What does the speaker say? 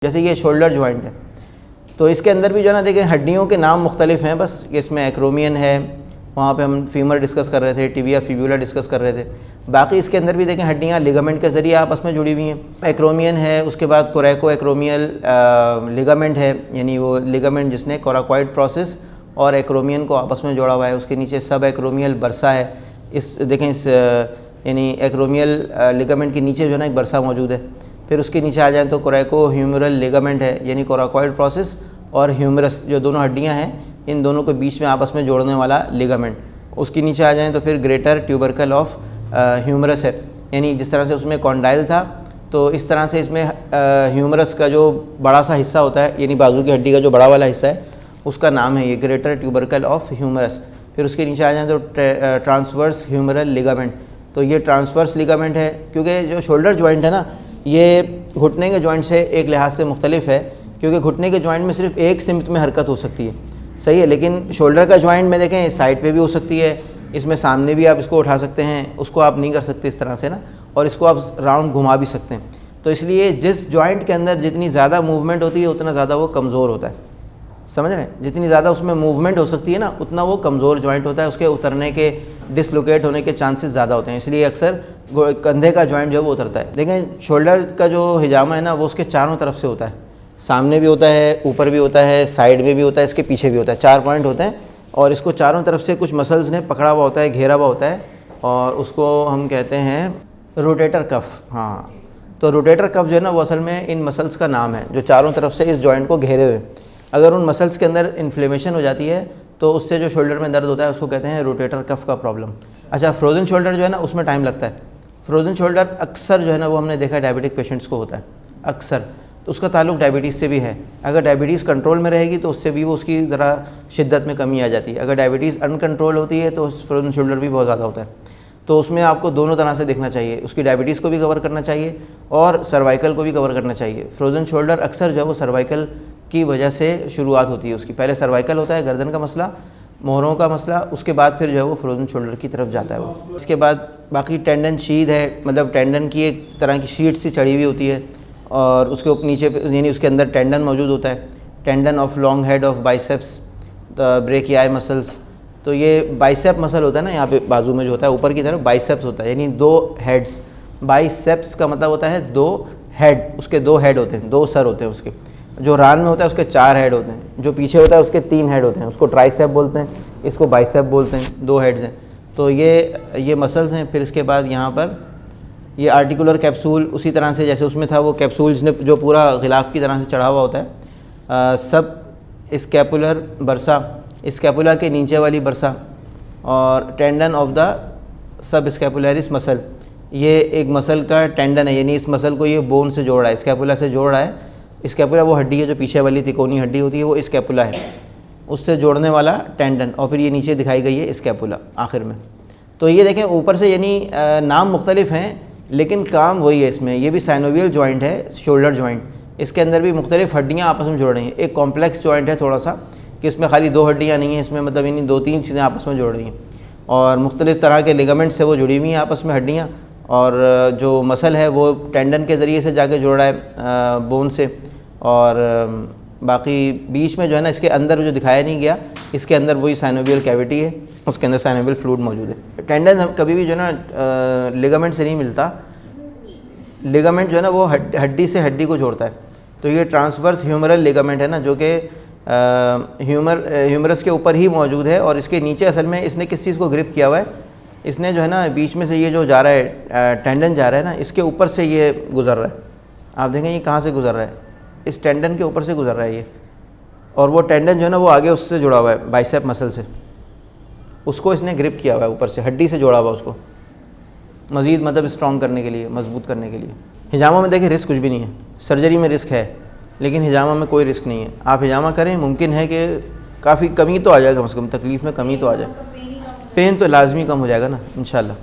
जैसे ये shoulder joint है, तो इसके अंदर भी जो है ना देखें हड्डियों के नाम मुख्तलिफ हैं, बस इसमें एक्रोमियन है, वहाँ पे हम फीमर डिस्कस कर रहे थे, टिबिया फिब्यूला डिस्कस कर रहे थे। बाकी इसके अंदर भी देखें हड्डियाँ लिगामेंट के ज़रिए आपस में जुड़ी हुई हैं। एक्रोमियन है, उसके बाद कोरैको एक्रोमियल लिगामेंट है, यानी वो लिगामेंट जिसने कोराकॉइड प्रोसेस और एक्रोमियन को आपस में जोड़ा हुआ है। उसके नीचे सब एक्रोमियल बरसा है। इस देखें इस यानी एक्रोमियल लिगामेंट के नीचे जो है ना एक बरसा मौजूद है। फिर उसके नीचे आ जाएँ तो कोरैको ह्यूमरल लिगामेंट है, यानी कोराकॉइड प्रोसेस और ह्यूमरस जो दोनों हड्डियाँ हैं इन दोनों के बीच में आपस में जोड़ने वाला लिगामेंट। उसके नीचे आ जाएँ तो फिर ग्रेटर ट्यूबरकल ऑफ ह्यूमरस है, यानी जिस तरह से उसमें कॉन्डाइल था तो इस तरह से इसमें ह्यूमरस का जो बड़ा सा हिस्सा होता है, यानी बाजू की हड्डी का जो बड़ा वाला हिस्सा है उसका नाम है ये ग्रेटर ट्यूबरकल ऑफ ह्यूमरस। फिर उसके नीचे आ जाएँ तो ट्रांसवर्स ह्यूमरल लिगामेंट, तो ये ट्रांसवर्स लिगामेंट है क्योंकि जो शोल्डर जॉइंट है ना ये घुटने के जॉइंट से एक लिहाज से मुख्तलिफ है, क्योंकि घुटने के जॉइंट में सिर्फ एक सिमत में हरकत हो सकती है, सही है। लेकिन शोल्डर का जॉइंट में देखें साइड पे भी हो सकती है, इसमें सामने भी आप इसको उठा सकते हैं, उसको आप नहीं कर सकते इस तरह से ना, और इसको आप राउंड घुमा भी सकते हैं। तो इसलिए जिस जॉइंट के अंदर जितनी ज़्यादा मूवमेंट होती है उतना ज़्यादा वो कमज़ोर होता है, समझ रहे हैं। जितनी ज़्यादा उसमें मूवमेंट हो सकती है ना उतना वो कमज़ोर जॉइंट होता है, उसके उतरने के डिसलोकेट होने के चांसेस ज़्यादा होते हैं, इसलिए अक्सर कंधे का जॉइंट जो है वो उतरता है। देखें शोल्डर का जो हिजामा है ना वो उसके चारों तरफ से होता है, सामने भी होता है, ऊपर भी होता है, साइड में भी होता है, इसके पीछे भी होता है। 4 पॉइंट होते हैं और इसको चारों तरफ से कुछ मसल्स ने पकड़ा हुआ होता है, घेरा हुआ होता है, और उसको हम कहते हैं रोटेटर कफ। हाँ, तो रोटेटर कफ जो है ना वो असल में इन मसल्स का नाम है जो चारों तरफ से इस जॉइंट को घेरे हुए। अगर उन मसल्स के अंदर इन्फ्लेमेशन हो जाती है तो उससे जो शोल्डर में दर्द होता है उसको कहते हैं रोटेटर कफ का प्रॉब्लम। अच्छा, फ्रोज़न शोल्डर जो है ना उसमें टाइम लगता है। फ्रोज़न शोल्डर अक्सर जो है ना वो हमने देखा है डायबिटिक पेशेंट्स को होता है अक्सर, तो उसका ताल्लुक डायबिटीज़ से भी है। अगर डायबिटीज़ कंट्रोल में रहेगी तो उससे भी वो उसकी ज़रा शिद्दत में कमी आ जाती है। अगर डायबिटीज़ अनकंट्रोल होती है तो फ्रोज़न शोल्डर भी बहुत ज़्यादा होता है। तो उसमें आपको दोनों तरह से देखना चाहिए, उसकी डायबिटीज़ को भी कवर करना चाहिए और सर्वाइकल को भी कवर करना चाहिए। फ्रोज़न शोल्डर अक्सर जो है वो सर्वाइकल की वजह से शुरुआत होती है उसकी। पहले सर्वाइकल होता है, गर्दन का मसला, मोहरों का मसला, उसके बाद फिर जो है वो फ्रोज़न शोल्डर की तरफ जाता है वो। इसके बाद बाकी टेंडन शीद है, मतलब टेंडन की एक तरह की शीट सी चढ़ी हुई होती है और उसके नीचे यानी उसके अंदर टेंडन मौजूद होता है। Tendon of long head of biceps the brachii muscles, तो ये बाइसेप मसल होता है ना यहाँ पे बाजू में जो होता है ऊपर की तरफ बाइसेप्स होता है, यानी 2 हेड्स। बाइसेप्स का मतलब होता है 2 हेड, उसके 2 हेड होते हैं, 2 सर होते हैं उसके। जो रान में होता है उसके 4 हेड होते हैं, जो पीछे होता है उसके 3 हेड होते हैं, उसको ट्राइसेप बोलते हैं, इसको बाइसेप बोलते हैं, 2 हेड्स हैं। तो ये मसल्स हैं। फिर इसके बाद यहाँ पर ये आर्टिकुलर कैप्सूल उसी तरह से जैसे उसमें था वो कैप्सूल जिसने जो पूरा गिलाफ की तरह से चढ़ा हुआ होता है। सब स्कैपुलर बरसा, स्कैपुला के नीचे वाली बरसा, और tendon of the subscapularis muscle, ये एक मसल का टेंडन है, यानी इस मसल को ये बोन से जोड़ रहा है, स्कैपुला से जोड़ रहा है। स्कैपुला वो हड्डी है जो पीछे वाली तिकोनी हड्डी होती है, वो स्कैपुला है, उससे जोड़ने वाला टेंडन, और फिर ये नीचे दिखाई गई है स्कैपुला आखिर में। तो ये देखें ऊपर से यानी नाम मुख्तलिफ हैं लेकिन काम वही है इसमें। ये भी साइनोवियल जॉइंट है शोल्डर जॉइंट, इसके अंदर भी मुख्तलिफ हड्डियाँ आपस में जोड़ रही हैं। एक कॉम्प्लेक्स जॉइंट है थोड़ा सा कि इसमें खाली 2 हड्डियाँ नहीं हैं, इसमें मतलब यानी 2-3 चीज़ें आपस में जोड़ रही हैं, और मुख्तलिफ तरह के लिगामेंट से वो जुड़ी हुई हैं आपस में हड्डियाँ, और जो मसल है वो टेंडन के ज़रिए से जाके जोड़ा है बोन से, और बाकी बीच में जो है ना इसके अंदर जो दिखाया नहीं गया, इसके अंदर वही साइनोवियल कैविटी है, उसके अंदर साइनोवियल फ्लूइड मौजूद है। टेंडन कभी भी जो है ना लिगामेंट से नहीं मिलता, लिगामेंट जो है ना वो हड्डी से हड्डी को जोड़ता है। तो ये ट्रांसवर्स ह्यूमरल लिगामेंट है ना जो कि ह्यूमरस के ऊपर ही मौजूद है, और इसके नीचे असल में इसने किस चीज़ को ग्रिप किया हुआ है, इसने जो है ना बीच में से ये जो जा रहा है टेंडन जा रहा है ना इसके ऊपर से ये गुज़र रहा है। आप देखें ये कहाँ से गुज़र रहा है, इस टेंडन के ऊपर से गुज़र रहा है ये, और वो टेंडन जो है ना वो आगे उससे जुड़ा हुआ है बाइसेप मसल से, उसको इसने ग्रिप किया हुआ है ऊपर से, हड्डी से जोड़ा हुआ उसको मज़ीद मतलब स्ट्रॉन्ग करने के लिए, मजबूत करने के लिए। हिजामा में देखिए रिस्क कुछ भी नहीं है, सर्जरी में रिस्क है लेकिन हिजामा में कोई रिस्क नहीं है। आप हिजामा करें, मुमकिन है कि काफ़ी कमी तो आ जाए, कम से कम तकलीफ़ में कमी तो आ जाए, पेन तो लाजमी कम हो जाएगा ना इंशाल्लाह।